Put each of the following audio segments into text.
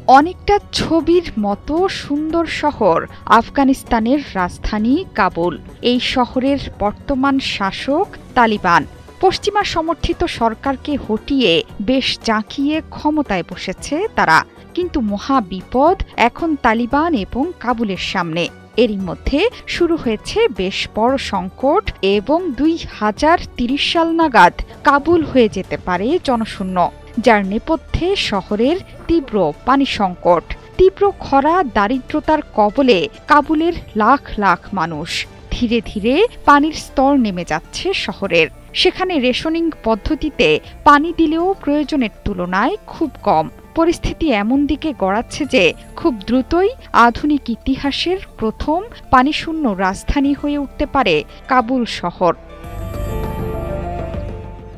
অনেকটা ছবির মতো সুন্দর শহর আফগানিস্তানের রাজধানী কাবুল। এই শহরের বর্তমান শাসক তালিবান। পশ্চিমা সমর্থিত সরকারকে হটিয়ে বেশ জাঁকিয়ে ক্ষমতায় বসেছে তারা। কিন্তু মহা বিপদ এখন তালিবান এবং কাবুলের সামনে। এরই মধ্যে শুরু হয়েছে বেশ বড় সংকট এবং 2030 সাল নাগাদ কাবুল হয়ে যেতে পারে জনশূন্য, যার নেপথ্যে শহরের তীব্র পানি সংকট, তীব্র খরা, দারিদ্রতার কবলে কাবুলের লাখ লাখ মানুষ। ধীরে ধীরে পানির স্তর নেমে যাচ্ছে শহরের। সেখানে রেশনিং পদ্ধতিতে পানি দিলেও প্রয়োজনের তুলনায় খুব কম। পরিস্থিতি এমন দিকে গড়াচ্ছে যে খুব দ্রুতই আধুনিক ইতিহাসের প্রথম পানিশূন্য রাজধানী হয়ে উঠতে পারে কাবুল শহর।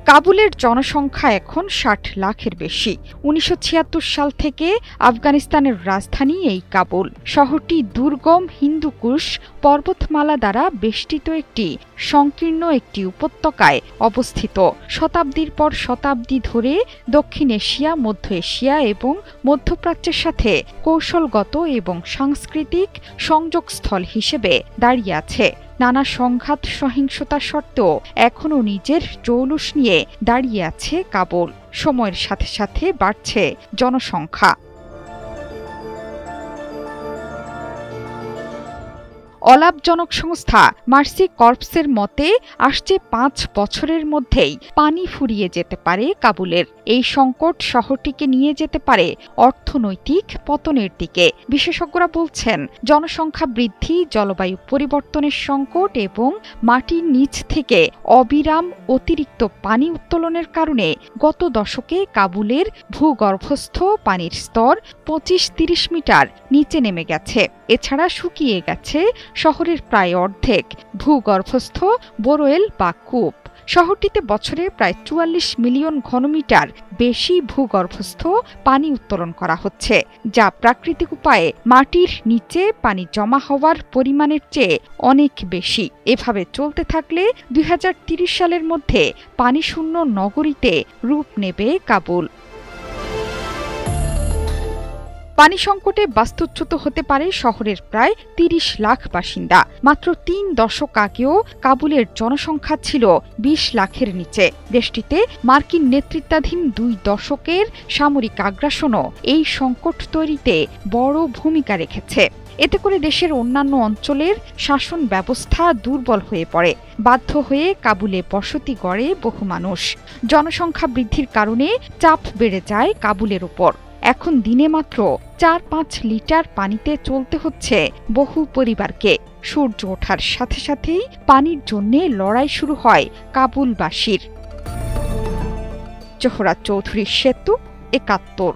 কাবুলের জনসংখ্যা এখন 60 লাখের বেশি। 1976 সাল থেকে আফগানিস্তানের রাজধানী এই কাবুল। শহরটি দুর্গম হিন্দুকুশ পর্বতমালা দ্বারা বেষ্টিত একটি সংকীর্ণ একটি উপত্যকায় অবস্থিত। শতাব্দীর পর শতাব্দী ধরে দক্ষিণ এশিয়া, মধ্য এশিয়া এবং মধ্যপ্রাচ্যের সাথে কৌশলগত এবং সাংস্কৃতিক সংযোগস্থল হিসেবে দাঁড়িয়ে আছে। নানা সংঘাত সহিংসতা সত্ত্বেও এখনও নিজের জৌলুস নিয়ে দাঁড়িয়ে আছে কাবুল। সময়ের সাথে সাথে বাড়ছে জনসংখ্যা। অলাভজনক সংস্থা মার্সি কর্পসের মতে আসছে 5 বছরের মধ্যেই পানি ফুরিয়ে যেতে পারে কাবুলের। এই সংকট শহরটিকে নিয়ে যেতে পারে অর্থনৈতিক পতনের দিকে। বিশেষজ্ঞরা বলছেন, জনসংখ্যা বৃদ্ধি, জলবায়ু পরিবর্তনের সংকট এবং মাটির নিচ থেকে অবিরাম অতিরিক্ত পানি উত্তোলনের কারণে গত দশকে কাবুলের ভূগর্ভস্থ পানির স্তর 25-30 মিটার নিচে নেমে গেছে। এছাড়া শুকিয়ে গেছে শহরের প্রায় অর্ধেক ভূগর্ভস্থ বোরওয়েল বা কূপ। শহরটিতে বছরে প্রায় 44 মিলিয়ন ঘনমিটার বেশি ভূগর্ভস্থ পানি উত্তোলন করা হচ্ছে, যা প্রাকৃতিক উপায়ে মাটির নিচে পানি জমা হওয়ার পরিমাণের চেয়ে অনেক বেশি। এভাবে চলতে থাকলে 2030 সালের মধ্যে পানিশূন্য নগরীতে রূপ নেবে কাবুল। পানি সংকটে বাস্তুচ্যুত হতে পারে শহরের প্রায় 30 লাখ বাসিন্দা। মাত্র 3 দশক আগেও কাবুলের জনসংখ্যা ছিল 20 লাখের নিচে। দেশটিতে মার্কিন নেতৃত্বাধীন 2 দশকের সামরিক আগ্রাসনও এই সংকট তৈরিতে বড় ভূমিকা রেখেছে। এতে করে দেশের অন্যান্য অঞ্চলের শাসন ব্যবস্থা দুর্বল হয়ে পড়ে। বাধ্য হয়ে কাবুলে বসতি গড়ে বহু মানুষ। জনসংখ্যা বৃদ্ধির কারণে চাপ বেড়ে যায় কাবুলের উপর। এখন দিনে মাত্র 4-5 লিটার পানিতে চলতে হচ্ছে বহু পরিবারকে। সূর্য ওঠার সাথে সাথেই পানির জন্য লড়াই শুরু হয় কাবুলবাসীর। জোহরা চৌধুরী সেতু, 71।